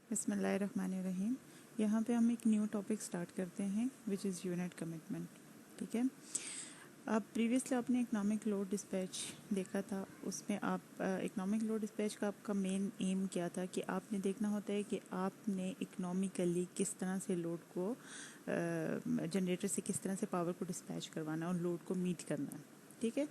बिस्मिल्लाहिर्रहमानिर्रहीम। यहाँ पे हम एक न्यू टॉपिक स्टार्ट करते हैं विच इज़ यूनिट कमिटमेंट। ठीक है, अब प्रीवियसली आपने इकोनॉमिक लोड डिस्पैच देखा था। उसमें आप इकोनॉमिक लोड डिस्पैच का आपका मेन एम क्या था कि आपने देखना होता है कि आपने इकोनॉमिकली किस तरह से लोड को जनरेटर से किस तरह से पावर को डिस्पैच करवाना और लोड को मीट करना है। ठीक है,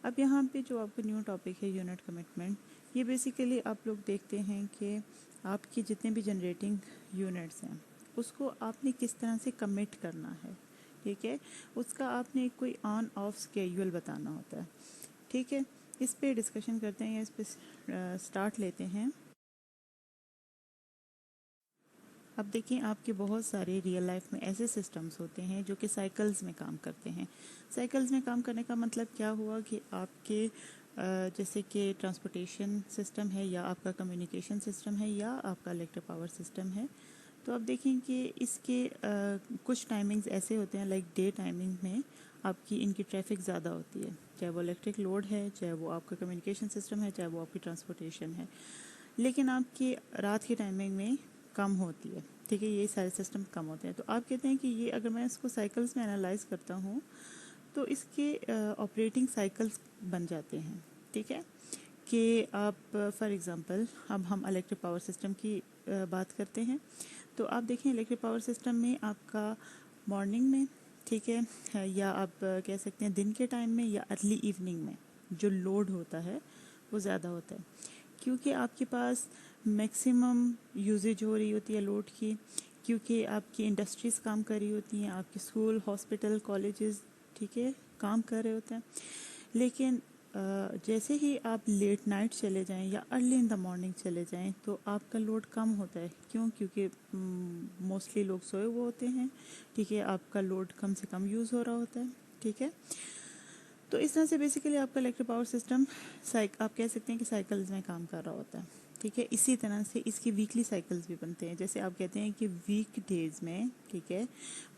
अब यहाँ पे जो आपका न्यू टॉपिक है यूनिट कमिटमेंट, ये बेसिकली आप लोग देखते हैं कि आपकी जितने भी जनरेटिंग यूनिट्स हैं उसको आपने किस तरह से कमिट करना है। ठीक है, उसका आपने कोई ऑन ऑफ स्केड्यूल बताना होता है। ठीक है, इस पे डिस्कशन करते हैं या इस पे स्टार्ट लेते हैं। अब देखिए, आपके बहुत सारे रियल लाइफ में ऐसे सिस्टम्स होते हैं जो कि साइकिल्स में काम करते हैं। साइकिल्स में काम करने का मतलब क्या हुआ कि आपके जैसे कि ट्रांसपोर्टेशन सिस्टम है या आपका कम्युनिकेशन सिस्टम है या आपका इलेक्ट्रिक पावर सिस्टम है। तो आप देखें कि इसके कुछ टाइमिंग्स ऐसे होते हैं, लाइक डे टाइमिंग में आपकी इनकी ट्रैफिक ज़्यादा होती है, चाहे वो इलेक्ट्रिक लोड है, चाहे वो आपका कम्युनिकेशन सिस्टम है, चाहे वो आपकी ट्रांसपोर्टेशन है। लेकिन आपकी रात की टाइमिंग में कम होती है। ठीक है, ये सारे सिस्टम कम होते हैं। तो आप कहते हैं कि ये अगर मैं इसको साइकिल्स में एनालाइज करता हूँ तो इसके ऑपरेटिंग साइकिल्स बन जाते हैं। ठीक है, कि आप फॉर एग्ज़ाम्पल अब हम इलेक्ट्रिक पावर सिस्टम की बात करते हैं। तो आप देखें, इलेक्ट्रिक पावर सिस्टम में आपका मॉर्निंग में, ठीक है, या आप कह सकते हैं दिन के टाइम में या अर्ली इवनिंग में जो लोड होता है वो ज़्यादा होता है, क्योंकि आपके पास मैक्सिमम यूजेज हो रही होती है लोड की, क्योंकि आपकी इंडस्ट्रीज़ काम कर रही होती हैं, आपके स्कूल, हॉस्पिटल, कॉलेजेस, ठीक है, काम कर रहे होते हैं। लेकिन जैसे ही आप लेट नाइट चले जाएं या अर्ली इन द मॉर्निंग चले जाएं तो आपका लोड कम होता है। क्यों? क्योंकि मोस्टली लोग सोए हुए होते हैं। ठीक है, आपका लोड कम से कम यूज़ हो रहा होता है। ठीक है, तो इस तरह से बेसिकली आपका इलेक्ट्रिक पावर सिस्टम आप कह सकते हैं कि साइकिल्स में काम कर रहा होता है। ठीक है, इसी तरह से इसकी वीकली साइकिल्स भी बनते हैं। जैसे आप कहते हैं कि वीक डेज़ में, ठीक है,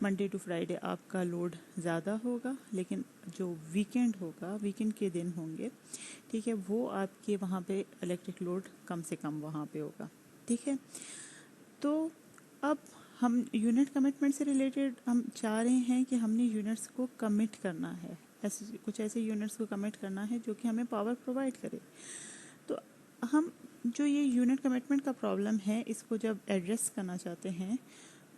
मंडे टू फ्राइडे आपका लोड ज़्यादा होगा, लेकिन जो वीकेंड होगा, वीकेंड के दिन होंगे, ठीक है, वो आपके वहाँ पे इलेक्ट्रिक लोड कम से कम वहाँ पे होगा। ठीक है, तो अब हम यूनिट कमिटमेंट से रिलेटेड हम चाह रहे हैं कि हमने यूनिट्स को कमिट करना है, ऐसे कुछ ऐसे यूनिट्स को कमिट करना है जो कि हमें पावर प्रोवाइड करे। तो हम जो ये यूनिट कमिटमेंट का प्रॉब्लम है इसको जब एड्रेस करना चाहते हैं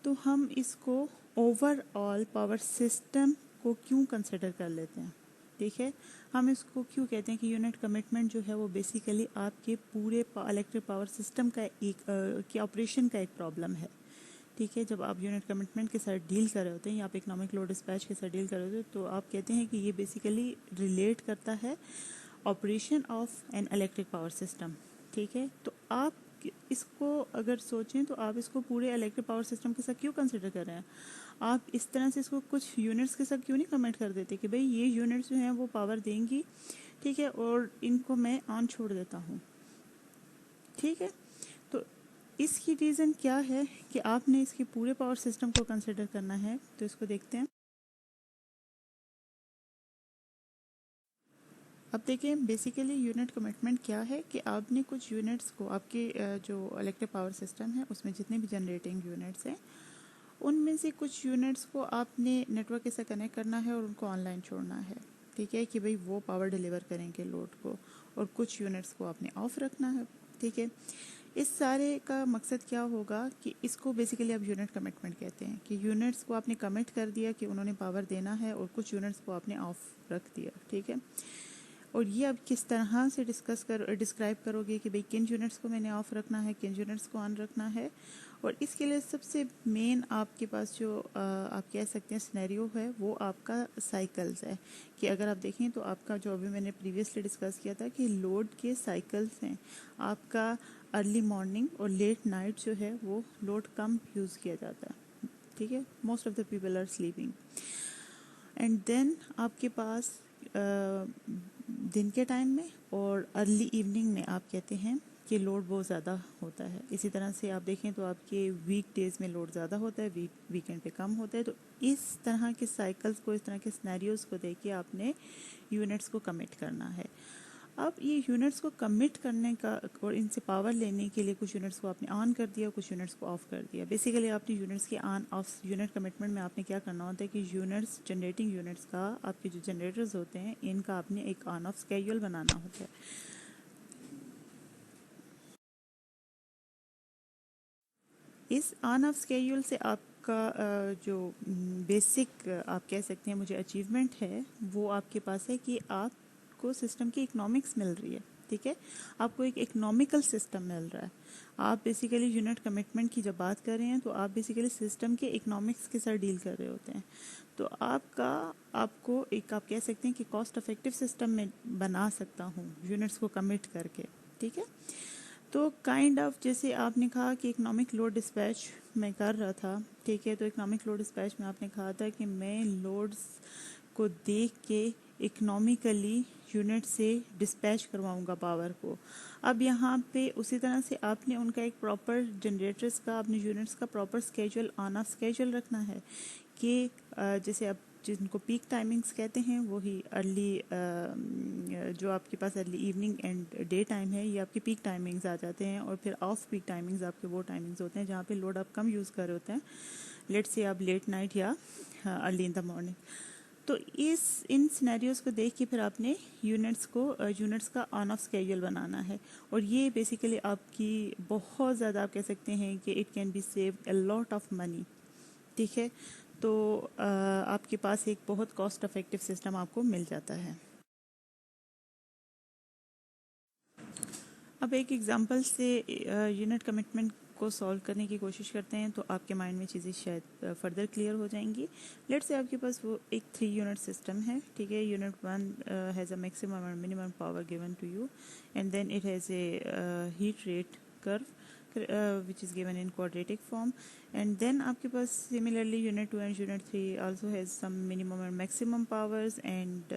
तो हम इसको ओवरऑल पावर सिस्टम को क्यों कंसिडर कर लेते हैं। ठीक है, हम इसको क्यों कहते हैं कि यूनिट कमिटमेंट जो है वो बेसिकली आपके पूरे इलेक्ट्रिक पावर सिस्टम का एक की ऑपरेशन का एक प्रॉब्लम है। ठीक है, जब आप यूनिट कमिटमेंट के साथ डील कर रहे होते हैं या आप इकोनॉमिक लोड डिस्पैच के साथ डील कर रहे होते हैं तो आप कहते हैं कि ये बेसिकली रिलेट करता है operation of an electric power system. ठीक है, तो आप इसको अगर सोचें तो आप इसको पूरे इलेक्ट्रिक पावर सिस्टम के साथ क्यों कंसिडर कर रहे हैं। आप इस तरह से इसको कुछ यूनिट्स के साथ क्यों नहीं कमेंट कर देते कि भाई ये यूनिट्स जो हैं वो पावर देंगी, ठीक है, और इनको मैं ऑन छोड़ देता हूँ। ठीक है, तो इसकी रीज़न क्या है कि आपने इसके पूरे पावर सिस्टम को कंसिडर करना है। तो इसको देखते हैं। अब देखिए, बेसिकली यूनिट कमिटमेंट क्या है कि आपने कुछ यूनिट्स को आपके जो इलेक्ट्रिक पावर सिस्टम है उसमें जितने भी जनरेटिंग यूनिट्स हैं उनमें से कुछ यूनिट्स को आपने नेटवर्क के साथ कनेक्ट करना है और उनको ऑनलाइन छोड़ना है। ठीक है, कि भाई वो पावर डिलीवर करेंगे लोड को, और कुछ यूनिट्स को आपने ऑफ रखना है। ठीक है, इस सारे का मकसद क्या होगा कि इसको बेसिकली आप यूनिट कमिटमेंट कहते हैं कि यूनिट्स को आपने कमिट कर दिया कि उन्होंने पावर देना है और कुछ यूनिट्स को आपने ऑफ रख दिया। ठीक है, और ये आप किस तरह से डिस्क्राइब करोगे कि भाई किन यूनिट्स को मैंने ऑफ रखना है, किन यूनिट्स को ऑन रखना है। और इसके लिए सबसे मेन आपके पास जो आप कह सकते हैं सिनेरियो है वो आपका साइकिल्स है। कि अगर आप देखें तो आपका जो अभी मैंने प्रीवियसली डिस्कस किया था कि लोड के साइकिल्स हैं। आपका अर्ली मॉर्निंग और लेट नाइट जो है वो लोड कम यूज़ किया जाता है। ठीक है, most of the people are sleeping. And then आपके पास दिन के टाइम में और अर्ली इवनिंग में आप कहते हैं कि लोड बहुत ज़्यादा होता है। इसी तरह से आप देखें तो आपके वीक डेज़ में लोड ज़्यादा होता है, वीकेंड पे कम होता है। तो इस तरह के साइकिल्स को, इस तरह के सिनेरियोज़ को देख के आपने यूनिट्स को कमिट करना है। अब ये यूनिट्स को कमिट करने का और इनसे पावर लेने के लिए कुछ यूनिट्स को आपने ऑन कर दिया, कुछ यूनिट्स को ऑफ कर दिया। बेसिकली आपने यूनिट्स के ऑन ऑफ यूनिट कमिटमेंट में आपने क्या करना होता है कि यूनिट्स, जनरेटिंग यूनिट्स का, आपके जो जनरेटर्स होते हैं इनका आपने एक ऑन ऑफ स्केड्यूल बनाना होता है। इस ऑन ऑफ स्केड्यूल से आपका जो बेसिक आप कह सकते हैं मुझे अचीवमेंट है वो आपके पास है कि आपको सिस्टम की इकोनॉमिक्स मिल रही है। ठीक है, आपको एक इकोनॉमिकल सिस्टम मिल रहा है। आप बेसिकली यूनिट कमिटमेंट की जब बात कर रहे हैं तो आप बेसिकली सिस्टम के इकोनॉमिक्स के साथ डील कर रहे होते हैं। तो आपको एक आप कह सकते हैं कि कॉस्ट इफेक्टिव सिस्टम में बना सकता हूँ यूनिट्स को कमिट करके। ठीक है, तो काइंड ऑफ जैसे आपने कहा कि इकोनॉमिक लोड डिस्पैच मैं कर रहा था। ठीक है, तो इकोनॉमिक लोड डिस्पैच में आपने कहा था कि मैं लोड्स को देख के इकोनॉमिकली यूनिट से डिस्पैच करवाऊंगा पावर को। अब यहाँ पे उसी तरह से आपने उनका एक प्रॉपर जनरेटर्स का, अपने यूनिट्स का proper schedule, on off schedule रखना है कि जैसे अब जिनको पीक टाइमिंग्स कहते हैं वही अर्ली जो आपके पास early evening and day time है ये आपकी पीक टाइमिंग्स आ जाते हैं। और फिर ऑफ पीक टाइमिंग्स आपके वो टाइमिंग्स होते हैं जहाँ पे लोड आप कम यूज़ कर रहे होते हैं, लेट से आप लेट नाइट या अर्ली इन द मॉर्निंग। तो इन सिनेरियोज को देख के फिर आपने यूनिट्स का ऑन ऑफ स्केड्यूल बनाना है। और ये बेसिकली आपकी बहुत ज़्यादा आप कह सकते हैं कि it can B save a lot of money. ठीक है, तो आपके पास एक बहुत कॉस्ट इफेक्टिव सिस्टम आपको मिल जाता है। अब एक एग्जांपल से यूनिट कमिटमेंट को सॉल्व करने की कोशिश करते हैं तो आपके माइंड में चीज़ें शायद फर्दर क्लियर हो जाएंगी। लेट्स से आपके पास वो एक 3 यूनिट सिस्टम है। ठीक है, यूनिट 1 हैज़ अ मैक्सिमम और minimum power given to you and then it has a heat rate curve which is given in quadratic form, and then आपके पास similarly unit 2 and unit 3 also has some minimum and maximum powers and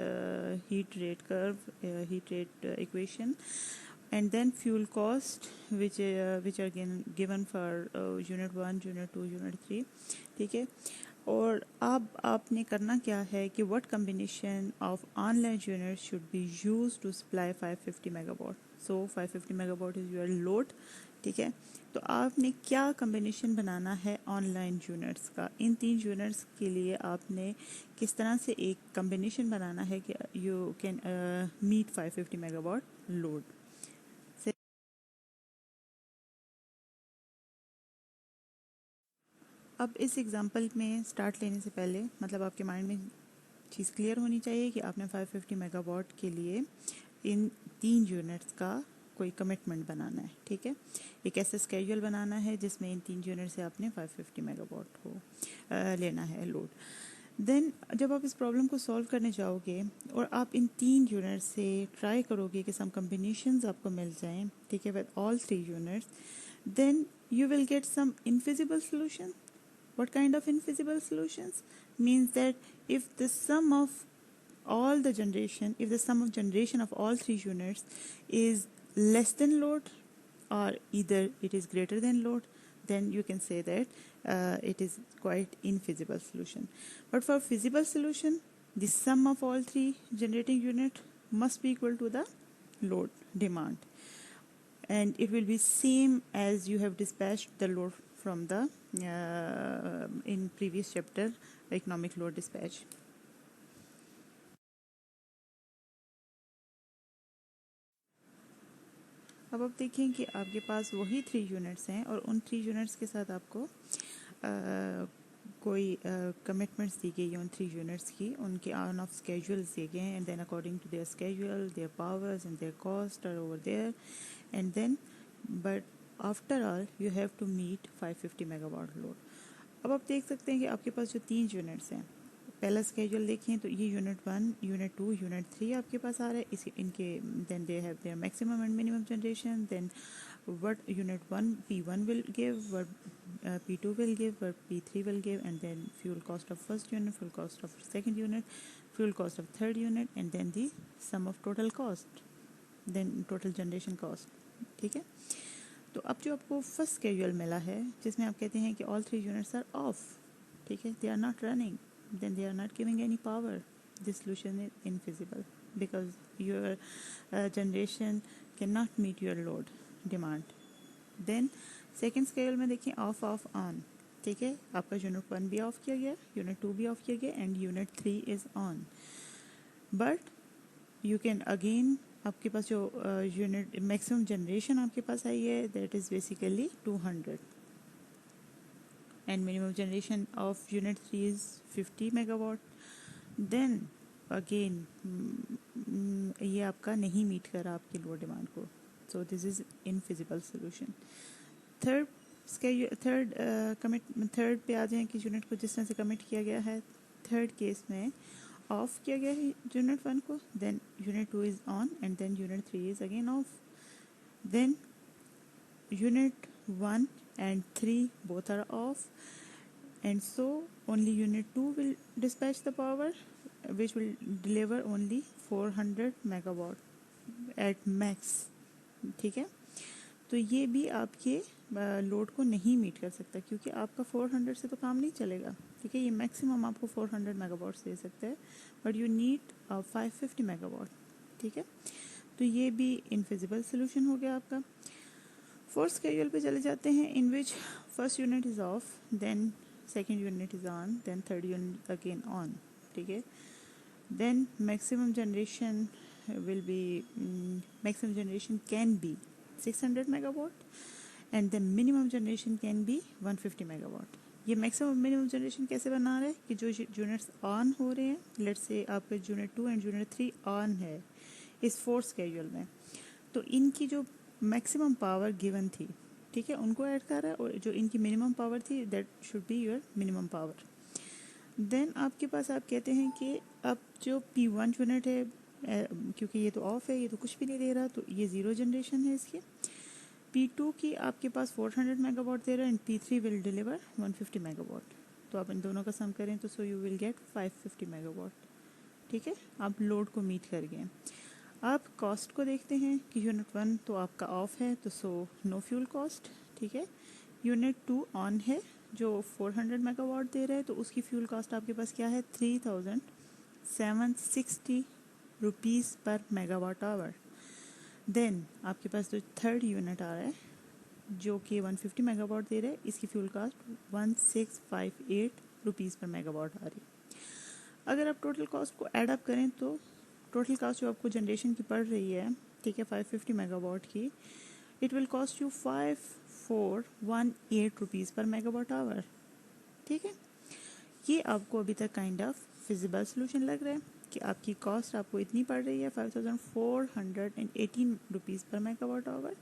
heat rate curve, heat rate equation, and then fuel cost which are given for unit 1, unit 2, unit 3. ठीक है, और अब आपने करना क्या है कि what combination of online units should be used to supply 550 megawatt. So 550 megawatt is your load. ठीक है, तो आपने क्या कम्बिनेशन बनाना है ऑनलाइन यूनिट्स का। इन 3 यूनिट्स के लिए आपने किस तरह से एक कम्बिनेशन बनाना है कि you can meet 550 megawatt load. अब इस एग्जांपल में स्टार्ट लेने से पहले मतलब आपके माइंड में चीज़ क्लियर होनी चाहिए कि आपने 550 मेगावाट के लिए इन 3 यूनिट्स का कोई कमिटमेंट बनाना है। ठीक है, एक ऐसा स्केड्यूल बनाना है जिसमें इन 3 यूनिट से आपने 550 मेगावाट को लेना है लोड। देन जब आप इस प्रॉब्लम को सॉल्व करने जाओगे और आप इन 3 यूनिट से ट्राई करोगे कि सम कम्बिनेशंस आपको मिल जाएं, ठीक है, with all 3 units, then you will get some infeasible solution. What kind of infeasible solutions? Means that if the sum of generation of all 3 units is less than load or either it is greater than load, then you can say that it is quite infeasible solution. But for feasible solution, the sum of all 3 generating unit must be equal to the load demand, and it will be same as you have dispatched the load from the in previous chapter economic load dispatch. अब आप देखें कि आपके पास वही 3 units हैं और उन 3 units के साथ आपको कोई कमिटमेंट्स दी गई है उन 3 यूनिट्स की, उनके ऑन ऑफ स्केड्यूल्स दिए गए हैं, and then according to their schedule their powers and their cost are over there, and then but after all you have to meet 550 megawatt load. अब आप देख सकते हैं कि आपके पास जो 3 यूनिट्स हैं, पहला स्केड्यूल देखें तो ये यूनिट 1, यूनिट 2, यूनिट 3 आपके पास आ रहा है। इसी इनके then they have their maximum and minimum generation, then what unit 1 P1 will give, what P2 will give, what P3 will give, and then fuel cost of first unit, fuel cost of second unit, fuel cost of third unit, and then the sum of total cost, then total generation cost. ठीक है, तो अब जो आपको first schedule मिला है जिसमें आप कहते हैं कि ऑल 3 यूनिट्स आर ऑफ, ठीक है, they are not running, then they are not giving any power, this solution is infeasible. because your generation cannot meet your load demand. Then second scale में देखिए ऑफ ऑफ ऑन, ठीक है, आपका unit 1 भी of किया गया, unit 2 भी of किया गया and unit 3 is on. But you can again, आपके पास जो यूनिट मैक्सिमम जनरेशन आपके पास आई है that is basically 200 and minimum generation of unit 3 is 50 megawatt. Then again ये आपका नहीं मीट कर रहा आपकी लोड डिमांड को, so this is infeasible solution. Third पे आ जाएं कि यूनिट को जिस तरह से कमिट किया गया है, थर्ड केस में ऑफ किया गया है यूनिट 1 को, then unit 2 is on and then unit 3 is again off. Then unit 1 and 3 both are off, and so only unit 2 will dispatch the power which will deliver only 400 megawatt at max. ठीक है, तो ये भी आपके load को नहीं meet कर सकता क्योंकि आपका 400 से तो काम नहीं चलेगा. ठीक है, ये मैक्सिमम आपको 400 मेगावाट दे सकता है, बट यू नीड 550 मेगावाट. ठीक है, तो ये भी इनफिजिबल सोल्यूशन हो गया आपका. फोर्थ स्केड्यूल पे चले जाते हैं, in which first unit is off, then second unit is on, then third unit again on. ठीक है, then maximum generation will be maximum generation can be 600 megawatt and the minimum generation can be 150 megawatt. ये maximum minimum generation कैसे बना रहे हैं कि जो units on हो रहे हैं, लेट्स से आपका यूनिट 2 एंड यूनिट 3 ऑन है इस फोर्थ स्केड्यूल में, तो इनकी जो मैक्सिमम पावर गिवन थी, ठीक है, उनको ऐड कर रहा है, और जो इनकी मिनिमम पावर थी that should be your minimum power. Then आपके पास आप कहते हैं कि अब जो P1 यूनिट है, क्योंकि ये तो ऑफ है, ये तो कुछ भी नहीं दे रहा, तो ये ज़ीरो जनरेशन है इसकी. P2 की आपके पास 400 मेगावाट दे रहा है and P3 will deliver 150 megawatt. तो आप इन दोनों का सम करें तो so you will gate 550 megawatt. ठीक है, आप लोड को मीट कर गए. आप कॉस्ट को देखते हैं कि यूनिट 1 तो आपका ऑफ है, तो सो नो फ्यूल कॉस्ट. ठीक है, यूनिट 2 ऑन है जो 400 मेगावाट दे रहा है, तो उसकी फ्यूल कॉस्ट आपके पास क्या है, 3760 रुपीज़ पर मेगावाट आवर. देन आपके पास जो थर्ड यूनिट आ रहा है जो कि 150 मेगावाट दे रहा है, इसकी फ्यूल कॉस्ट 1658 रुपीज़ पर मेगावाट आ रही है. अगर आप टोटल कॉस्ट को ऐड अप करें तो टोटल कॉस्ट जो आपको जनरेशन की पड़ रही है, ठीक है, 550 मेगावाट की, it will cost you 5418 rupees पर मेगावाट आवर. ठीक है, ये आपको अभी तक काइंड ऑफ फिजिबल सोल्यूशन लग रहा है कि आपकी कॉस्ट आपको इतनी पड़ रही है 5418 रुपीज़ पर मेगावाट आवर,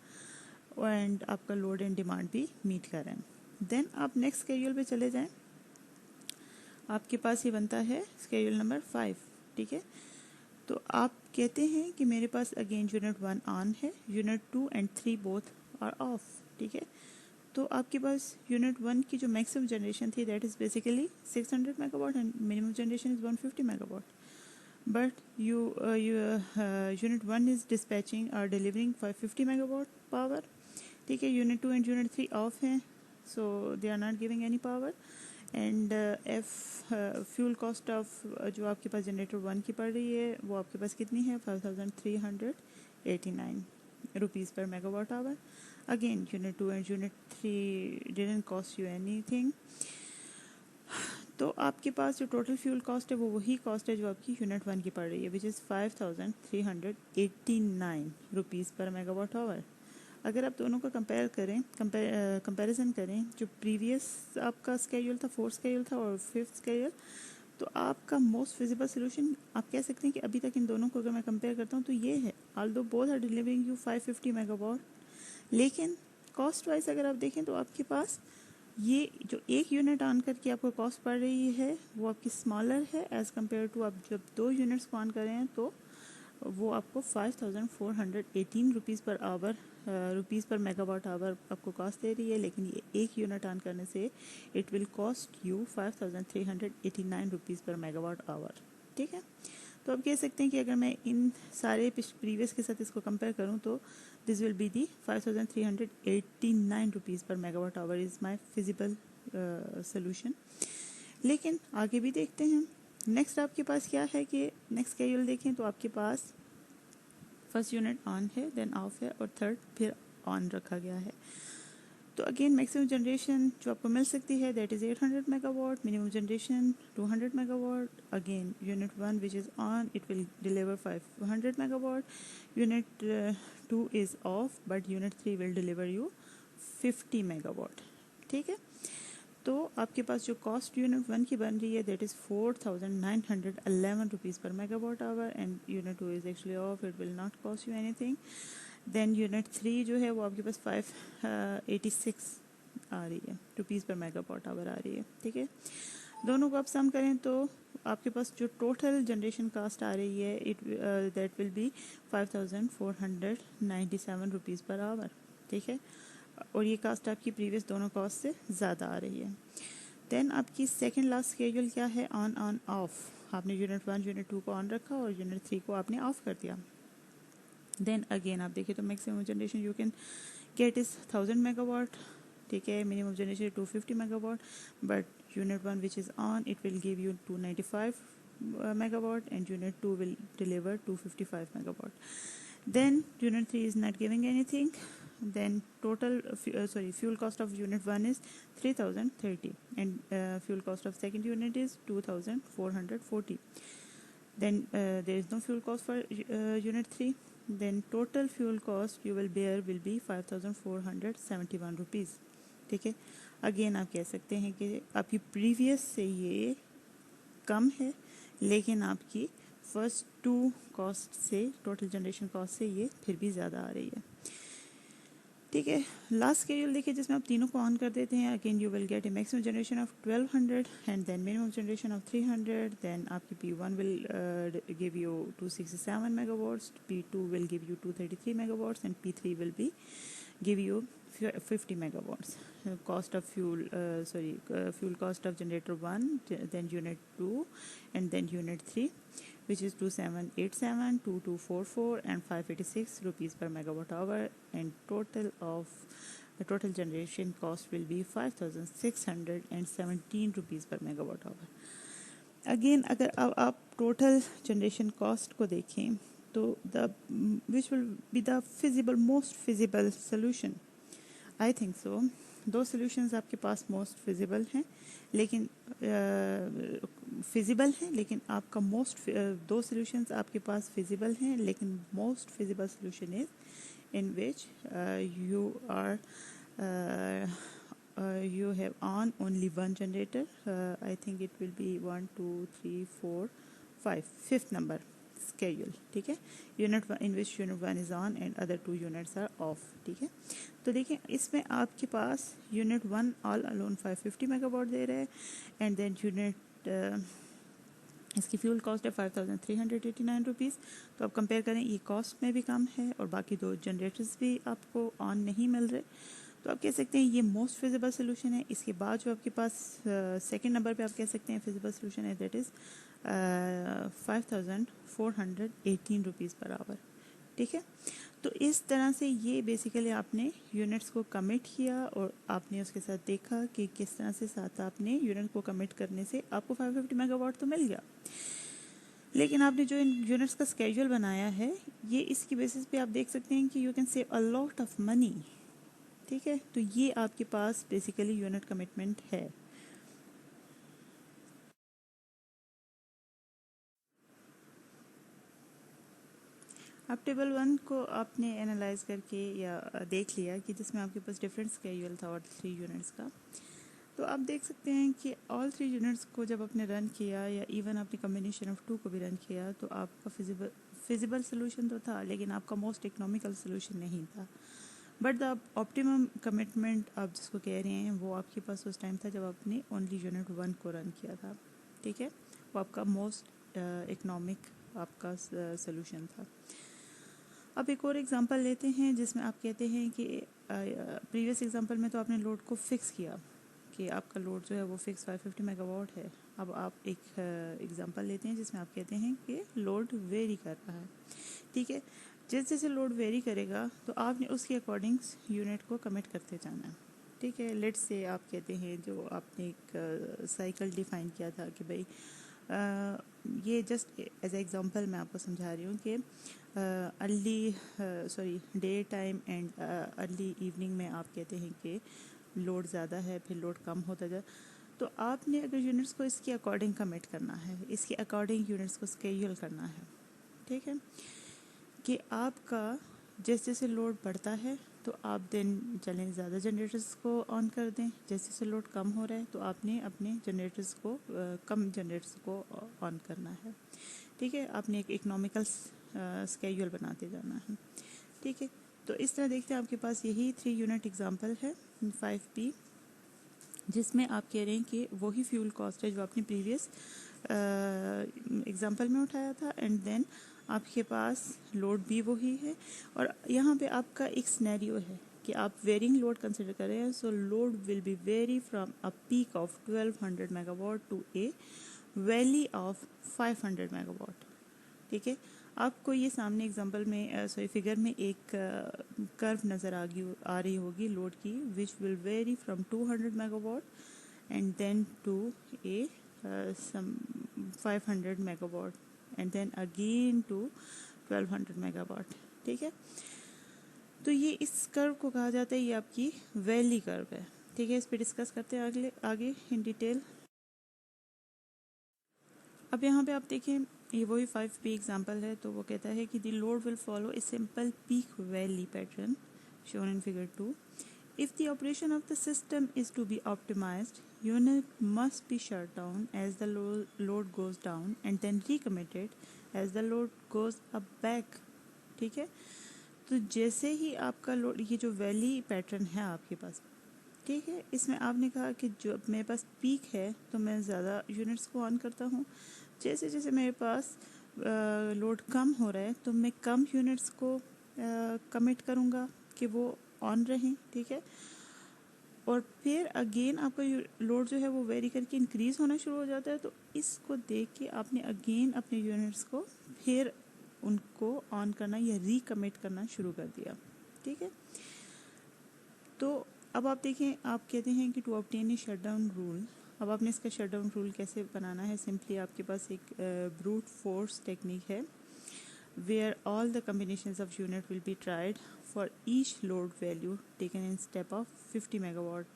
एंड आपका लोड एंड डिमांड भी मीट कर रहे हैं. देन आप नेक्स्ट स्केड्यूल पे चले जाएं, आपके पास ये बनता है स्केड्यूल नंबर 5. ठीक है, तो आप कहते हैं कि मेरे पास अगेन यूनिट 1 ऑन है, unit 2 and 3 both are off. ठीक है, तो आपके पास यूनिट 1 की जो मैक्सिमम जनरेशन थी that is basically 600 megawatt and minimum generation is 150 megawatt. But unit 1 is dispatching और डिलीवरिंग 550 मेगावाट पावर. ठीक है, यूनिट 2 एंड यूनिट 3 ऑफ हैं, so they are not giving any power. And fuel cost of जो आपके पास generator 1 की पड़ रही है वो आपके पास कितनी है, 5389 रुपीज़ पर megawatt hour. Again unit 2 and unit 3 didn't cost you anything. तो आपके पास जो टोटल फ्यूल कॉस्ट है वो वही कॉस्ट है जो आपकी यूनिट 1 की पड़ रही है, विच इज़ 5389 रुपीज़ पर मेगावाट आवर. अगर आप दोनों को कंपैरिजन करें, जो प्रीवियस आपका स्केड्यूल था, फोर्थ स्केड्यूल था और फिफ्थ स्केड्यूल, तो आपका मोस्ट फिजिबल सोल्यूशन आप कह सकते हैं कि अभी तक इन दोनों को अगर मैं कंपेयर करता हूँ तो ये है. Although both are delivering you 550 megawatt, लेकिन कॉस्ट वाइज अगर आप देखें तो आपके पास ये जो एक यूनिट ऑन करके आपको कॉस्ट पड़ रही है वो आपकी स्मॉलर है एज़ कम्पेयर टू आप जब 2 यूनिट्स को ऑन कर रहे हैं तो वो आपको 5418 रुपीज़ पर आवर रुपीज़ पर मेगावाट आवर आपको कॉस्ट दे रही है. लेकिन ये एक यूनिट ऑन करने से it will cost you 5389 rupees पर मेगावाट आवर. ठीक है, तो आप कह सकते हैं कि अगर मैं इन सारे प्रीवियस के साथ इसको कंपेयर करूं तो this will be the 5389 rupees पर megawatt hour is my feasible solution. लेकिन आगे भी देखते हैं नेक्स्ट आपके पास क्या है कि नेक्स्ट स्केड्यूल देखें तो आपके पास फर्स्ट यूनिट ऑन है, देन ऑफ है, और थर्ड फिर ऑन रखा गया है। तो अगेन मैक्सिमम जनरेशन जो आपको मिल सकती है that is 800 megawatt, minimum generation 200 megawatt. Again unit 1 which is on it will deliver 500 megawatt, unit 2 is of but unit 3 will deliver you 50 megawatt. ठीक है, तो आपके पास जो कॉस्ट यूनिट 1 की बन रही है दैट इज़ 4911 रुपीज़ पर megawatt hour, and unit 2 is actually off, it will not cost you anything. Then unit 3 जो है वो आपके पास 586 आ रही है रुपीज़ पर मेगावाट आवर आ रही है। ठीक है, दोनों को आप सम करें तो आपके पास जो टोटल जनरेशन कास्ट आ रही है it that will be 5497 rupees per hour. ठीक है, और ये कास्ट आपकी प्रीवियस दोनों कॉस्ट से ज़्यादा आ रही है। देन आपकी सेकंड लास्ट स्केड्यूल क्या है, ऑन ऑन ऑफ। आपने यूनिट 1 यूनिट 2 को ऑन रखा और यूनिट 3 को आपने ऑफ कर दिया। देन अगेन आप देखिए तो maximum generation you can get is 1000 megawatt. ठीक है, minimum generation 250 megawatt, but unit 1 which is on it will give you 295 megawatt, and unit 2 will deliver 255 megawatt. Then unit 3 is not giving anything. Then total fuel cost of unit 1 is 3030, and fuel cost of second unit is 2440. Then there is no fuel cost for unit 3. Then total fuel cost you will bear will be 5471 rupees. ठीक है, again आप कह सकते हैं कि आपकी previous से ये कम है, लेकिन आपकी फर्स्ट 2 कॉस्ट से, टोटल जनरेशन कॉस्ट से ये फिर भी ज़्यादा आ रही है। ठीक है, लास्ट स्केड्यूल देखिए जिसमें आप तीनों को ऑन कर देते हैं। Again you will get a maximum generation of 1200 and then minimum generation of 300। Then आपकी P1 will give you 267 megawatts, P2 will give you 233 megawatts, and P3 will be give you 50 megawatts. Cost of fuel fuel cost of generator 1, then unit 2, and then unit 3, which is 2787, 2244 and 586 rupees per megawatt hour, and the total generation cost will be 5617 rupees per megawatt hour. Again अगर आप total generation cost को देखें तो which will be the feasible most feasible solution, I think so दो solutions आपके पास most feasible हैं, लेकिन feasible हैं, लेकिन आपका दो सोल्यूशंस आपके पास फिजिबल हैं, लेकिन most feasible solution is in which you are you have on only one generator. I think it will be 1 2 3 4 5 fifth number schedule. ठीक है, unit in which unit 1 is on and other 2 units are off. ठीक है, तो देखिए इसमें आपके पास unit 1 all alone 550 megawatt दे रहे हैं, एंड देन यूनिट इसकी फ्यूल कॉस्ट है 5389 रुपीज़। तो आप कंपेयर करें, ये कॉस्ट में भी कम है और बाकी 2 जनरेटर्स भी आपको ऑन नहीं मिल रहे, तो आप कह सकते हैं ये मोस्ट फिजिबल सोल्यूशन है। इसके बाद जो आपके पास सेकंड नंबर पे आप कह सकते हैं फिजिबल सोल्यूशन है, that is 5418 rupees per hour. ठीक है, तो इस तरह से ये बेसिकली आपने यूनिट्स को कमिट किया और आपने उसके साथ देखा कि किस तरह से साथ आपने यूनिट को कमिट करने से आपको 550 मेगावाट तो मिल गया, लेकिन आपने जो इन यूनिट्स का स्केड्यूल बनाया है ये इसकी बेसिस पे आप देख सकते हैं कि you can save a lot of money. ठीक है, तो ये आपके पास बेसिकली यूनिट कमिटमेंट है। अब टेबल 1 को आपने एनालाइज करके या देख लिया कि जिसमें आपके पास डिफरेंट स्केड्यूल था और 3 यूनिट्स का, तो आप देख सकते हैं कि ऑल 3 यूनिट्स को जब आपने रन किया या इवन आपने कम्बिनेशन ऑफ 2 को भी रन किया तो आपका फिजिबल सोल्यूशन तो था, लेकिन आपका मोस्ट इकोनॉमिकल सोल्यूशन नहीं था। बट द ऑप्टिमम कमिटमेंट आप जिसको कह रहे हैं वो आपके पास उस टाइम था जब आपने ओनली यूनिट 1 को रन किया था। ठीक है, वो आपका मोस्ट इकोनॉमिक आपका सोल्यूशन था। अब एक और एग्जांपल लेते हैं जिसमें आप कहते हैं कि प्रीवियस एग्जांपल में तो आपने लोड को फिक्स किया कि आपका लोड जो है वो फिक्स 550 मेगावाट है। अब आप एक एग्जांपल लेते हैं जिसमें आप कहते हैं कि लोड वेरी कर रहा है। ठीक है, जैसे जैसे लोड वेरी करेगा तो आपने उसके अकॉर्डिंग यूनिट को कमिट करते जाना है। ठीक है, लेट्स से आप कहते हैं जो आपने एक साइकिल डिफाइन किया था कि भाई ये जस्ट एज एग्जांपल मैं आपको समझा रही हूँ कि day time and early evening में आप कहते हैं कि लोड ज़्यादा है, फिर लोड कम होता जाए, तो आपने अगर यूनिट्स को इसके अकॉर्डिंग कमिट करना है, इसके अकॉर्डिंग यूनिट्स को स्केड्यूल करना है, ठीक है, कि आपका जैसे जैसे लोड बढ़ता है तो आप दिन चलें ज़्यादा जनरेटर्स को ऑन कर दें, जैसे जैसे लोड कम हो रहा है तो आपने अपने जनरेटर्स को कम जनरेटर्स को ऑन करना है, ठीक है। आपने एक इकोनॉमिकल स्केड्यूल बनाते जाना है, ठीक है। तो इस तरह देखते हैं आपके पास यही 3 यूनिट एग्जांपल है 5P, जिसमें आप कह रहे हैं कि वही फ्यूल कॉस्ट है जो आपने प्रीवियस एग्जांपल में उठाया था, एंड देन आपके पास लोड भी वही है, और यहाँ पे आपका एक सिनेरियो है कि आप वेरिंग लोड कंसिडर कर रहे हैं। So load will be vary from a peak of 1200 megawatt to a valley of 500 megawatt, ठीक है। आपको ये सामने एग्जांपल में फिगर में एक कर्व नज़र आ रही होगी लोड की, which will vary from 200 megawatt and then to a some 500 megawatt and then again to 1200 megawatt, ठीक है। तो ये इस कर्व को कहा जाता है, ये आपकी वैली कर्व है, ठीक है। इस पर डिस्कस करते हैं आगे इन डिटेल। अब यहाँ पे आप देखें, ये वही 5P एग्जांपल है, तो वो कहता है कि the load will follow a simple peak valley pattern shown in figure 2. If the operation of the system is to be optimized, unit must be shut down as the load goes down and then recommitted as the load goes up back, ठीक है। तो जैसे ही आपका load, ये जो valley pattern है आपके पास, ठीक है, इसमें आपने कहा कि जो मेरे पास पीक है तो मैं ज़्यादा यूनिट्स को ऑन करता हूँ, जैसे जैसे मेरे पास लोड कम हो रहा है तो मैं कम यूनिट्स को कमिट करूँगा कि वो ऑन रहें, ठीक है। और फिर अगेन आपका लोड जो है वो वेरी करके इंक्रीज़ होना शुरू हो जाता है, तो इसको देख के आपने अगेन अपने यूनिट्स को फिर उनको ऑन करना या रिकमिट करना शुरू कर दिया, ठीक है। तो अब आप देखें, आप कहते हैं कि to obtain a shutdown rule. अब आपने इसका शटडाउन रूल कैसे बनाना है, सिंपली आपके पास एक ब्रूट फोर्स टेक्निक है, where all the combinations of unit will be tried for each load value taken in step of 50 megawatt,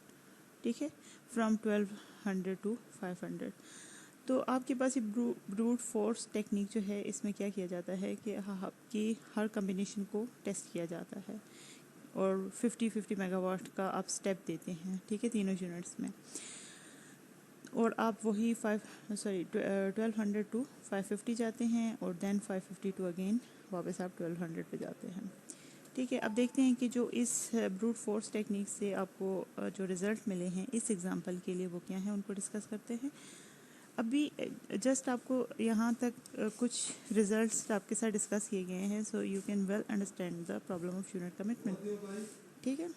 ठीक है, from 1200 to 500। तो आपके पास ये ब्रूट फोर्स टेक्निक जो है, इसमें क्या किया जाता है कि आपकी हर कम्बिनेशन को टेस्ट किया जाता है और 50 मेगावाट का आप स्टेप देते हैं, ठीक है, तीनों यूनिट्स में, और आप वही 1200 टू 550 जाते हैं और देन 550 टू अगेन वापस आप 1200 पे जाते हैं, ठीक है। अब देखते हैं कि जो इस ब्रूट फोर्स टेक्निक से आपको जो रिज़ल्ट मिले हैं इस एग्जांपल के लिए वो क्या हैं, उनको डिस्कस करते हैं। अभी जस्ट आपको यहाँ तक कुछ रिजल्ट्स आपके साथ डिस्कस किए गए हैं, so you can well understand the problem of unit commitment, ठीक है।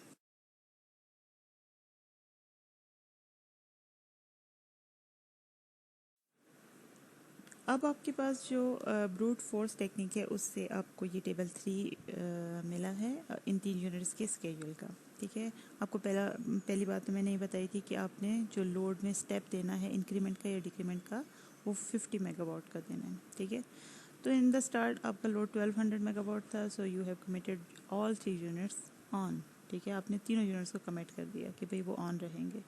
अब आपके पास जो ब्रूट फोर्स टेक्निक है उससे आपको ये टेबल 3 मिला है इन 3 यूनिट्स के स्केड्यूल का, ठीक है। आपको पहली बात तो मैंने ये बताई थी कि आपने जो लोड में स्टेप देना है इंक्रीमेंट का या डिक्रीमेंट का, वो 50 मेगावाट का देना है, ठीक है। तो इन द स्टार्ट आपका लोड 1200 मेगावाट था, so you have committed all 3 units on, ठीक है। आपने तीनों यूनिट्स को कमिट कर दिया कि भाई वो ऑन रहेंगे।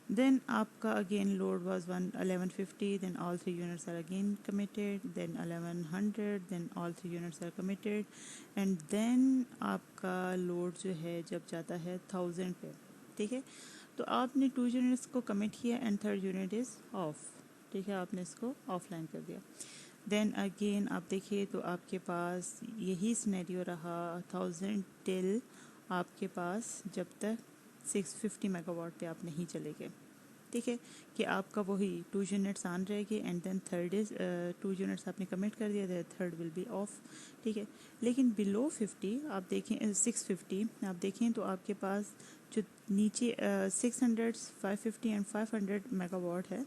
Then आपका again load was 1150, then all 3 units are again committed, then 1100, then all 3 units are committed, and then आपका load जो है जब जाता है 1000 पे, ठीक है। तो आपने 2 यूनिट्स को कमिट किया and third unit is of, ठीक है, आपने इसको ऑफलाइन कर दिया। देन अगेन आप देखिए तो आपके पास यही सिनेरियो रहा 1000 टिल आपके पास जब तक 650 मेगावाट पे आप नहीं चले गए, ठीक है, कि आपका वही 2 यूनिट्स ऑन रहेगी and then third is 2 units आपने कमिट कर दिया, थर्ड विल बी ऑफ, ठीक है। लेकिन बिलो 50 आप देखें 650 आप देखें तो आपके पास जो नीचे 600 550 एंड 500 मेगावाट है,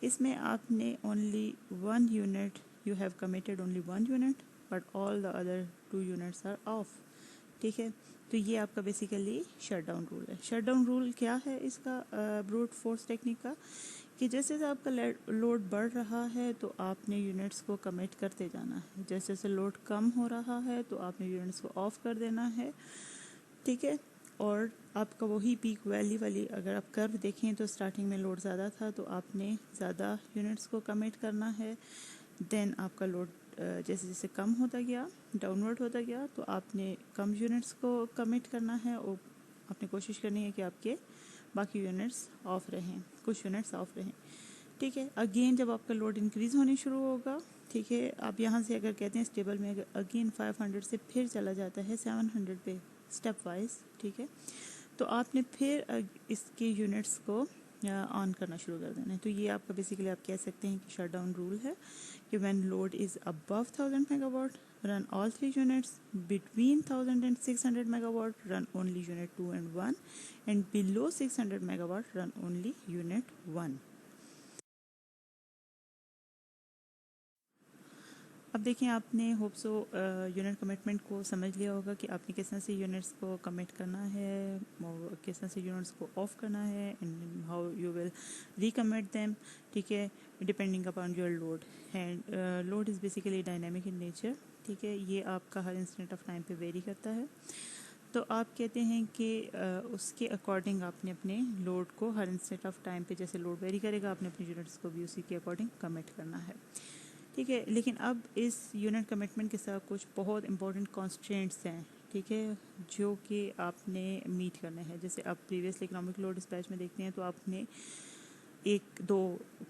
इसमें आपने only 1 unit, you have committed only 1 unit but all the other 2 units are off, ठीक है। तो ये आपका बेसिकली शटडाउन रूल है। शटडाउन रूल क्या है इसका ब्रूट फोर्स टेक्निक का, कि जैसे जैसे आपका लोड बढ़ रहा है तो आपने यूनिट्स को कमिट करते जाना है, जैसे जैसे लोड कम हो रहा है तो आपने यूनिट्स को ऑफ कर देना है, ठीक है। और आपका वही पीक वैली वाली अगर आप कर्व देखें तो स्टार्टिंग में लोड ज़्यादा था तो आपने ज़्यादा यूनिट्स को कमिट करना है। देन आपका लोड जैसे जैसे कम होता गया, डाउनवर्ड होता गया, तो आपने कम यूनिट्स को कमिट करना है और आपने कोशिश करनी है कि आपके बाकी यूनिट्स ऑफ रहें, कुछ यूनिट्स ऑफ रहें, ठीक है। अगेन जब आपका लोड इंक्रीज़ होने शुरू होगा, ठीक है, आप यहाँ से अगर कहते हैं स्टेबल में अगर अगेन 500 से फिर चला जाता है 700 पे स्टेप वाइज, ठीक है, तो आपने फिर इसके यूनिट्स को ऑन करना शुरू कर देना है। तो ये आपका बेसिकली आप कह सकते हैं कि शट डाउन रूल है कि when load is above 1000 megawatt run all three units, between 1000 and 600 megawatt run only unit 2 and 1, and below 600 megawatt run only unit 1. अब देखिए आपने होप सो यूनिट कमिटमेंट को समझ लिया होगा कि आपने किस तरह से यूनिट्स को कमिट करना है और किस तरह से यूनिट्स को ऑफ करना है and how you will recommit them, ठीक है, depending upon your load. And load is basically dynamic in nature, ठीक है, ये आपका हर इंस्टेंट ऑफ टाइम पे वेरी करता है। तो आप कहते हैं कि उसके अकॉर्डिंग आपने अपने लोड को हर इंस्टेंट ऑफ टाइम पे जैसे लोड वेरी करेगा आपने अपनी यूनिट्स को भी उसी के अकॉर्डिंग कमिट करना है, ठीक है। लेकिन अब इस यूनिट कमिटमेंट के साथ कुछ बहुत इंपॉर्टेंट कॉन्स्ट्रेंट्स हैं, ठीक है, जो कि आपने मीट करने हैं। जैसे आप प्रीवियसली इकोनॉमिक लोड डिस्पैच में देखते हैं तो आपने एक दो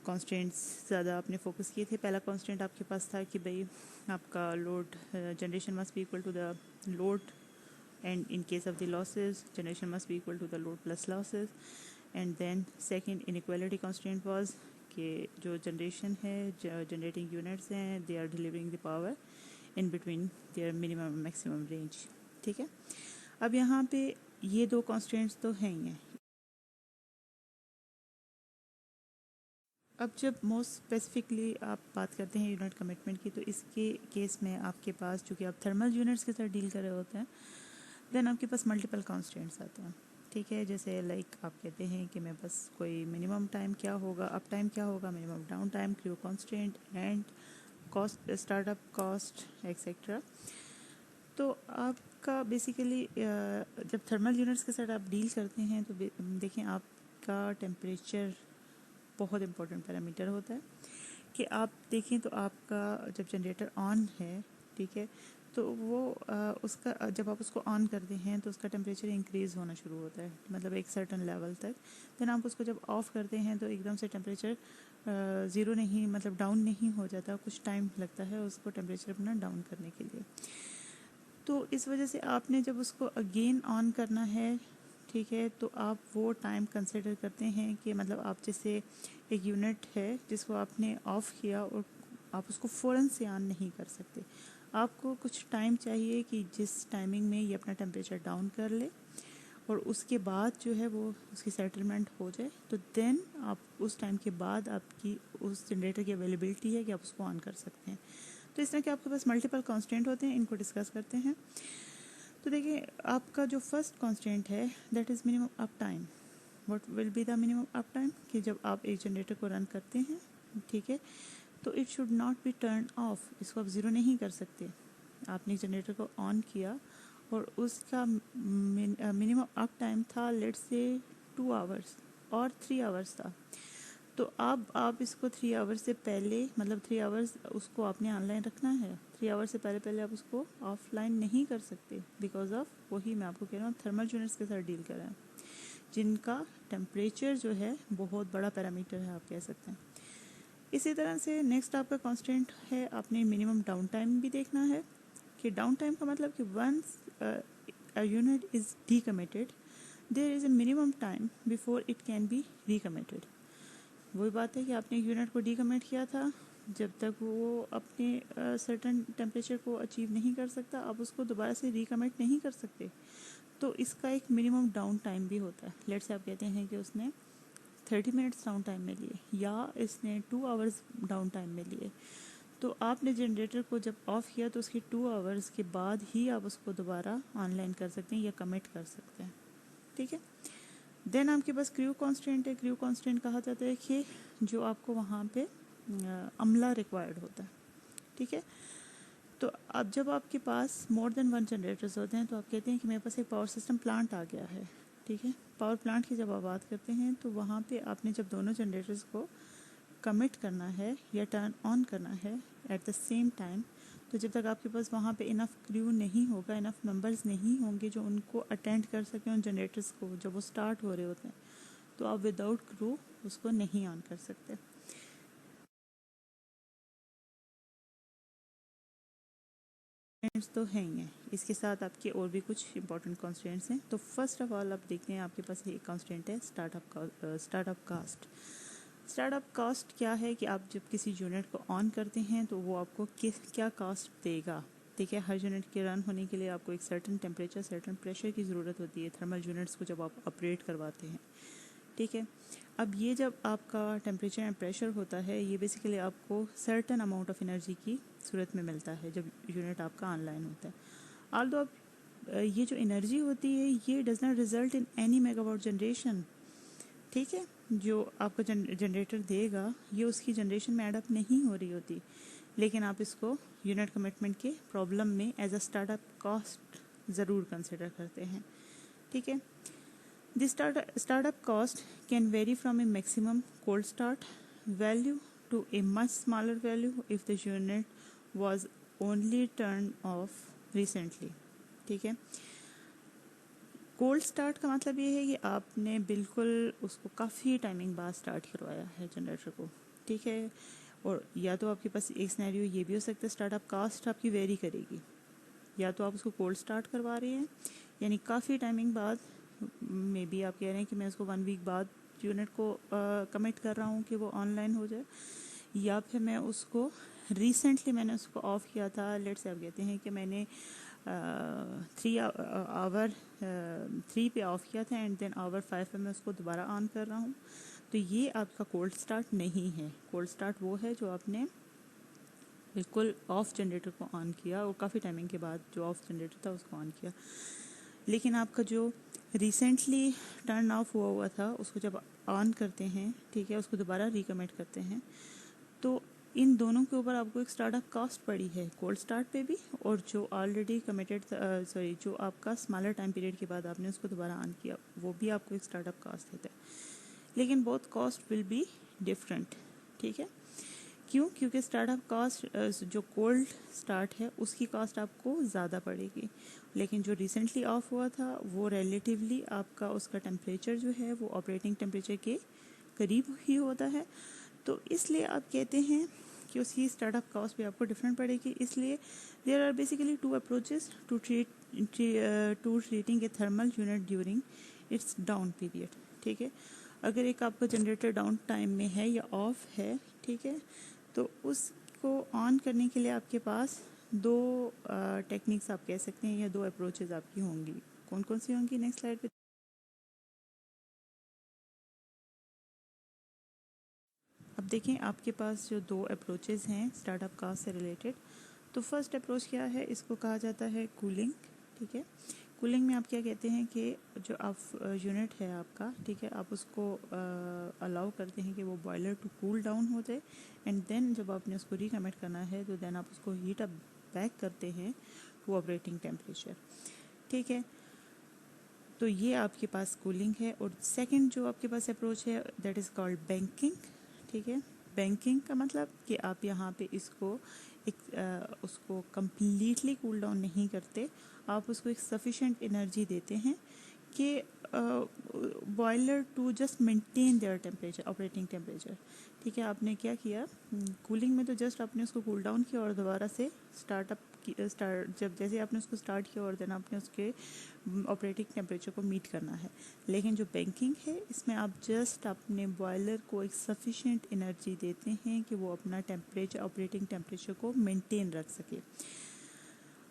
कॉन्स्ट्रेंट्स ज़्यादा आपने फोकस किए थे। पहला कॉन्स्ट्रेंट आपके पास था कि भाई आपका load generation must be equal to the load, and in case of the losses generation must be equal to the load plus losses. And then second inequality constraint was कि जो जनरेशन है generating units हैं they are delivering the power in between their minimum maximum range, ठीक है। अब यहाँ पे ये दो कॉन्स्टेंट्स तो हैं ही हैं। अब जब मोस्ट स्पेसिफिकली आप बात करते हैं यूनिट कमिटमेंट की तो इसके केस में आपके पास चूँकि आप थर्मल यूनिट्स के साथ डील कर रहे होते हैं देन आपके पास मल्टीपल कॉन्स्टेंट्स आते हैं, ठीक है। जैसे लाइक आप कहते हैं कि मैं बस कोई मिनिमम टाइम क्या होगा, अप टाइम क्या होगा, minimum down time, crew constant and cost, startup cost etcetera. तो आपका बेसिकली जब थर्मल यूनिट्स के साथ आप डील करते हैं तो देखें आपका टेम्परेचर बहुत इंपॉर्टेंट पैरामीटर होता है कि आप देखें तो आपका जब जनरेटर ऑन है, ठीक है, तो वो उसका जब आप उसको ऑन करते हैं तो उसका टेम्परेचर इंक्रीज़ होना शुरू होता है, मतलब एक सर्टन लेवल तक। देन आप उसको जब ऑफ़ करते हैं तो एकदम से टेम्परेचर ज़ीरो नहीं, मतलब डाउन नहीं हो जाता, कुछ टाइम लगता है उसको टेम्परेचर अपना डाउन करने के लिए। तो इस वजह से आपने जब उसको अगेन ऑन करना है, ठीक है, तो आप वो टाइम कंसिडर करते हैं कि मतलब आप जैसे एक यूनिट है जिसको आपने ऑफ़ किया और आप उसको फ़ौरन से ऑन नहीं कर सकते, आपको कुछ टाइम चाहिए कि जिस टाइमिंग में ये अपना टेम्परेचर डाउन कर ले और उसके बाद जो है वो उसकी सेटलमेंट हो जाए, तो देन आप उस टाइम के बाद आपकी उस जनरेटर की अवेलेबिलिटी है कि आप उसको ऑन कर सकते हैं। तो इस तरह के आपके पास मल्टीपल कॉन्स्टेंट होते हैं, इनको डिस्कस करते हैं। तो देखिए आपका जो फर्स्ट कॉन्स्टेंट है that is minimum up time. What will be the minimum up time कि जब आप एक जनरेटर को रन करते हैं, ठीक है, तो it should not be turn off, इसको आप ज़ीरो नहीं कर सकते। आपने जनरेटर को ऑन किया और उसका मिनिमम अप टाइम था लेट्स से 2 आवर्स और 3 आवर्स था, तो अब आप इसको 3 आवर्स से पहले, मतलब 3 आवर्स उसको आपने ऑनलाइन रखना है, 3 आवर्स से पहले पहले आप उसको ऑफलाइन नहीं कर सकते बिकॉज ऑफ वही मैं आपको कह रहा हूँ थर्मल यूनिट्स के साथ डील कर रहे हैं जिनका टेम्परेचर जो है बहुत बड़ा पैरामीटर है, आप कह सकते हैं। इसी तरह से नेक्स्ट आपका कांस्टेंट है, आपने मिनिमम डाउन टाइम भी देखना है कि डाउन टाइम का मतलब कि once a unit is decommitted there is a minimum time before it can be recommitted. वही बात है कि आपने एक यूनिट को डीकमिट किया था, जब तक वो अपने सर्टन टेम्परेचर को अचीव नहीं कर सकता आप उसको दोबारा से रिकमिट नहीं कर सकते। तो इसका एक मिनिमम डाउन टाइम भी होता है। लेट से आप कहते हैं कि उसने 30 मिनट्स डाउन टाइम में लिए या इसने 2 आवर्स डाउन टाइम में लिए, तो आपने जनरेटर को जब ऑफ़ किया तो उसके 2 आवर्स के बाद ही आप उसको दोबारा ऑनलाइन कर सकते हैं या कमिट कर सकते हैं, ठीक है। देन आपके पास क्रू कांस्टेंट है। क्रू कांस्टेंट कहा जाता है कि जो आपको वहाँ पे अमला रिक्वायर्ड होता है, ठीक है। तो अब जब आपके पास मोर देन वन जनरेटर्स होते हैं तो आप कहते हैं कि मेरे पास एक पावर सिस्टम प्लांट आ गया है, ठीक है। पावर प्लांट की जब आप बात करते हैं तो वहाँ पे आपने जब दोनों जनरेटर्स को कमिट करना है या टर्न ऑन करना है एट द सेम टाइम, तो जब तक आपके पास वहाँ पे इनफ क्रू नहीं होगा, इनफ मेंबर्स नहीं होंगे जो उनको अटेंड कर सकें उन जनरेटर्स को जब वो स्टार्ट हो रहे होते हैं, तो आप विदाउट क्रू उसको नहीं ऑन कर सकते। तो हैं ही हैं, इसके साथ आपके और भी कुछ इंपॉर्टेंट कॉन्स्टेंट्स हैं। तो फर्स्ट ऑफ ऑल आप देखते हैं आपके पास एक कॉन्स्टेंट है स्टार्टअप कास्ट। स्टार्टअप कास्ट क्या है कि आप जब किसी यूनिट को ऑन करते हैं तो वो आपको क्या कास्ट देगा, ठीक है। हर यूनिट के रन होने के लिए आपको एक सर्टेन टेम्परेचर सर्टेन प्रेशर की ज़रूरत होती है थर्मल यूनिट्स को जब आप ऑपरेट करवाते हैं, ठीक है। अब ये जब आपका टेम्परेचर एंड प्रेशर होता है ये बेसिकली आपको सर्टेन अमाउंट ऑफ एनर्जी की सूरत में मिलता है जब यूनिट आपका ऑनलाइन होता है। ऑल्दो आप ये जो एनर्जी होती है ये does not result in any megawatt generation, ठीक है। जो आपका जनरेटर देगा ये उसकी जनरेशन में एडअप नहीं हो रही होती, लेकिन आप इसको यूनिट कमिटमेंट के प्रॉब्लम में एज अ स्टार्टअप कॉस्ट ज़रूर कंसिडर करते हैं, ठीक है। The startup cost can vary from a maximum cold start value to a much smaller value if the unit was only turned off recently, ठीक है। Cold start का मतलब ये है कि आपने बिल्कुल उसको काफ़ी टाइमिंग बाद स्टार्ट करवाया है जनरेटर को, ठीक है। और या तो आपके पास एक सिनेरियो ये भी हो सकता है स्टार्टअप कास्ट आपकी वेरी करेगी, या तो आप उसको कोल्ड स्टार्ट करवा रहे हैं यानी काफ़ी टाइमिंग बाद, मे बी आप कह रहे हैं कि मैं उसको 1 वीक बाद यूनिट को कमिट कर रहा हूँ कि वो ऑनलाइन हो जाए, या फिर मैं उसको रिसेंटली मैंने उसको ऑफ़ किया था। लेट्स से आप कहते हैं कि मैंने 3 पे ऑफ़ किया था एंड देन आवर 5 पे मैं उसको दोबारा ऑन कर रहा हूँ, तो ये आपका कोल्ड स्टार्ट नहीं है। कोल्ड स्टार्ट वो है जो आपने बिल्कुल ऑफ जनरेटर को ऑन किया और काफ़ी टाइमिंग के बाद जो ऑफ जनरेटर था उसको ऑन किया। लेकिन आपका जो रिसेंटली टर्न ऑफ हुआ था उसको जब ऑन करते हैं, ठीक है, उसको दोबारा रिकमिट करते हैं, तो इन दोनों के ऊपर आपको एक स्टार्टअप कॉस्ट पड़ी है, कोल्ड स्टार्ट पे भी और जो ऑलरेडी कमिटेड जो आपका स्मॉलर टाइम पीरियड के बाद आपने उसको दोबारा ऑन किया वो भी आपको एक स्टार्टअप कॉस्ट देता है, लेकिन both cost will be different, ठीक है। क्यों? क्योंकि स्टार्टअप कॉस्ट जो कोल्ड स्टार्ट है उसकी कॉस्ट आपको ज़्यादा पड़ेगी, लेकिन जो रिसेंटली ऑफ हुआ था वो रिलेटिवली आपका उसका टेम्परेचर जो है वो ऑपरेटिंग टेम्परेचर के करीब ही होता है, तो इसलिए आप कहते हैं कि उसकी स्टार्टअप कॉस्ट भी आपको डिफरेंट पड़ेगी। इसलिए there are basically 2 approaches to treating a thermal unit during its down period, ठीक है। अगर एक आपका जनरेटर डाउन टाइम में है या ऑफ है, ठीक है, तो उसको ऑन करने के लिए आपके पास 2 टेक्निक्स आप कह सकते हैं या 2 अप्रोचेस आपकी होंगी। कौन कौन सी होंगी नेक्स्ट स्लाइड पे? अब देखें आपके पास जो 2 अप्रोचेस हैं स्टार्टअप कास्ट से रिलेटेड। तो फर्स्ट अप्रोच क्या है, इसको कहा जाता है कूलिंग, ठीक है। कूलिंग में आप क्या कहते हैं कि जो आप यूनिट है आपका, ठीक है, आप उसको अलाउ करते हैं कि वो बॉयलर टू कूल डाउन हो जाए एंड देन जब आपने उसको रिकमिट करना है तो देन आप उसको हीट अप बैक करते हैं टू ऑपरेटिंग टेम्परेचर, ठीक है। तो ये आपके पास कूलिंग है। और सेकंड जो आपके पास अप्रोच है दैट इज़ कॉल्ड बैंकिंग, ठीक है। बैंकिंग का मतलब कि आप यहाँ पे इसको उसको कम्प्लीटली कूल डाउन नहीं करते, आप उसको एक सफिशेंट एनर्जी देते हैं कि boiler to just maintain their temperature operating temperature, ठीक है। आपने क्या किया कूलिंग में, तो जस्ट आपने उसको कूल डाउन किया और दोबारा से जब जैसे आपने उसको स्टार्ट किया और देन आपने उसके ऑपरेटिंग टेम्परेचर को मीट करना है। लेकिन जो बैंकिंग है इसमें आप जस्ट अपने बॉयलर को एक सफिशिएंट एनर्जी देते हैं कि वो अपना टेम्परेचर ऑपरेटिंग टेम्परेचर को मेंटेन रख सके।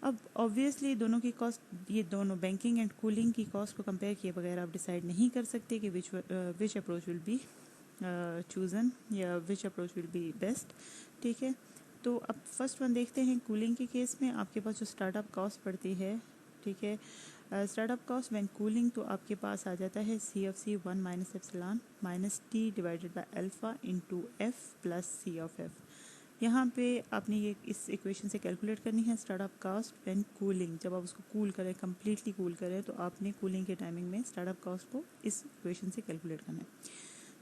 अब ऑब्वियसली दोनों की कॉस्ट, ये दोनों बैंकिंग एंड कूलिंग की कॉस्ट को कंपेयर किए बगैर आप डिसाइड नहीं कर सकते कि विच अप्रोच विल बी चूज़न या विच अप्रोच विल बी बेस्ट, ठीक है। तो अब फर्स्ट वन देखते हैं कूलिंग के केस में आपके पास जो स्टार्टअप कॉस्ट पड़ती है, ठीक है, स्टार्टअप कॉस्ट व्हेन कूलिंग, तो आपके पास आ जाता है CFC 1 minus epsilon minus T divided by alpha into F plus C of F. यहाँ पे आपने ये इस इक्वेशन से कैलकुलेट करनी है स्टार्टअप कॉस्ट व्हेन कूलिंग। जब आप उसको कूल करें, कम्प्लीटली कूल करें, तो आपने कूलिंग के टाइमिंग में स्टार्टअप कॉस्ट को इस इक्वेशन से कैलकुलेट करना है।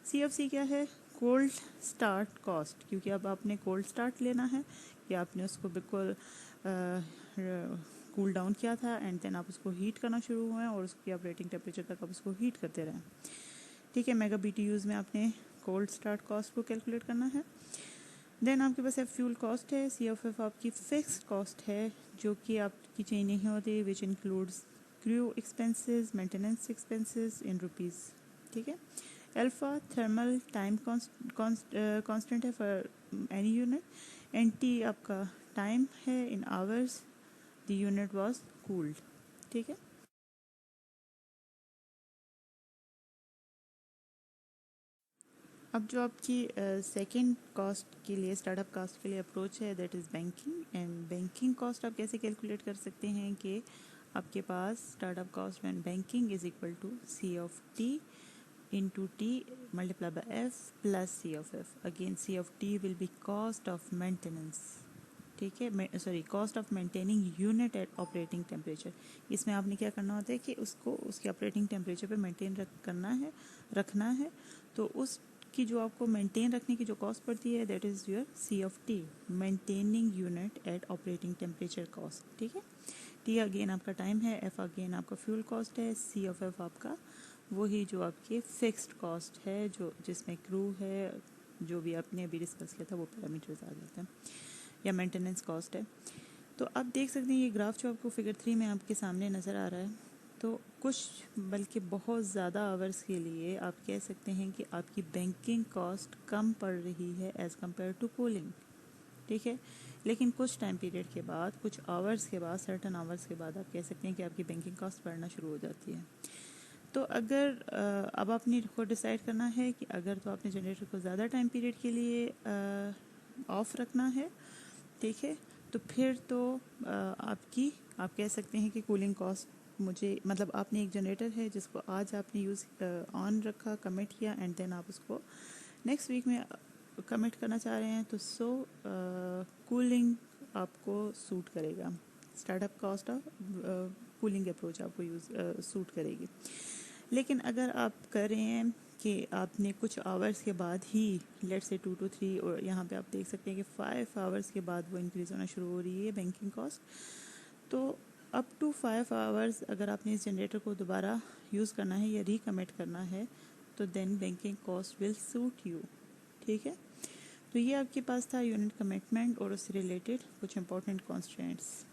CFC क्या है? कोल्ड स्टार्ट कॉस्ट, क्योंकि अब आपने कोल्ड स्टार्ट लेना है कि आपने उसको बिल्कुल कूल डाउन किया था एंड देन आप उसको हीट करना शुरू हुए और उसकी ऑपरेटिंग टेम्परेचर तक आप उसको हीट करते रहें। ठीक है, मेगा BTUs में आपने कोल्ड स्टार्ट कॉस्ट को कैलकुलेट करना है। देन आपके पास है फ्यूल कॉस्ट है, CFF आपकी फिक्स कॉस्ट है जो कि आपकी चेंज नहीं होती, which includes crew expenses, maintenance expenses in rupees. ठीक है, अल्फ़ा थर्मल टाइम कांस्टेंट है for any unit, and T आपका टाइम है in hours the unit was cooled. ठीक है, अब जो आपकी सेकंड कॉस्ट के लिए, स्टार्टअप कॉस्ट के लिए अप्रोच है, that is banking. And banking cost आप कैसे कैलकुलेट कर सकते हैं कि आपके पास startup cost when banking is equal to C of T into T multiplied by F plus C of F. Again C of T will be cost of maintenance. ठीक है, sorry, cost of maintaining unit at operating temperature. इसमें आपने क्या करना होता है कि उसको उसके ऑपरेटिंग टेम्परेचर पे मेंटेन रखना है। तो उसकी जो आपको मेंटेन रखने की जो कॉस्ट पड़ती है, that is your C of T, maintaining unit at operating temperature cost. ठीक है, T अगेन आपका टाइम है, F अगेन आपका फ्यूल कॉस्ट है, C ऑफ F आपका वही जो आपकी फिक्स्ड कॉस्ट है, जो जिसमें क्रू है, जो भी आपने अभी डिस्कस किया था वो पैरामीटर्स आ जाते हैं, या मेंटेनेंस कॉस्ट है। तो आप देख सकते हैं ये ग्राफ जो आपको फिगर 3 में आपके सामने नज़र आ रहा है, तो कुछ बल्कि बहुत ज़्यादा आवर्स के लिए आप कह सकते हैं कि आपकी बैंकिंग कॉस्ट कम पड़ रही है एज़ कम्पेयर टू कूलिंग। ठीक है, लेकिन कुछ टाइम पीरियड के बाद, कुछ आवर्स के बाद, सर्टन आवर्स के बाद आप कह सकते हैं कि आपकी बैंकिंग कॉस्ट बढ़ना शुरू हो जाती है। तो अगर अब आपने को डिसाइड करना है कि अगर तो आपने जनरेटर को ज़्यादा टाइम पीरियड के लिए ऑफ रखना है, ठीक है, तो फिर तो आप कह सकते हैं कि कूलिंग कॉस्ट मुझे, मतलब आपने एक जनरेटर है जिसको आज आपने यूज़ ऑन रखा, कमिट किया, एंड देन आप उसको नेक्स्ट वीक में कमिट करना चाह रहे हैं, तो कूलिंग आपको सूट करेगा, startup cost of cooling approach आपको सूट करेगी। लेकिन अगर आप कर रहे हैं कि आपने कुछ आवर्स के बाद ही, लेट से 2 to 3, और यहाँ पे आप देख सकते हैं कि 5 आवर्स के बाद वो इंक्रीज़ होना शुरू हो रही है बैंकिंग कॉस्ट, तो अप टू 5 आवर्स अगर आपने इस जनरेटर को दोबारा यूज़ करना है या रिकमिट करना है, तो then banking cost will suit you. ठीक है, तो ये आपके पास था यूनिट कमिटमेंट और उससे रिलेटेड कुछ इंपॉर्टेंट कॉन्स्टेंट्स।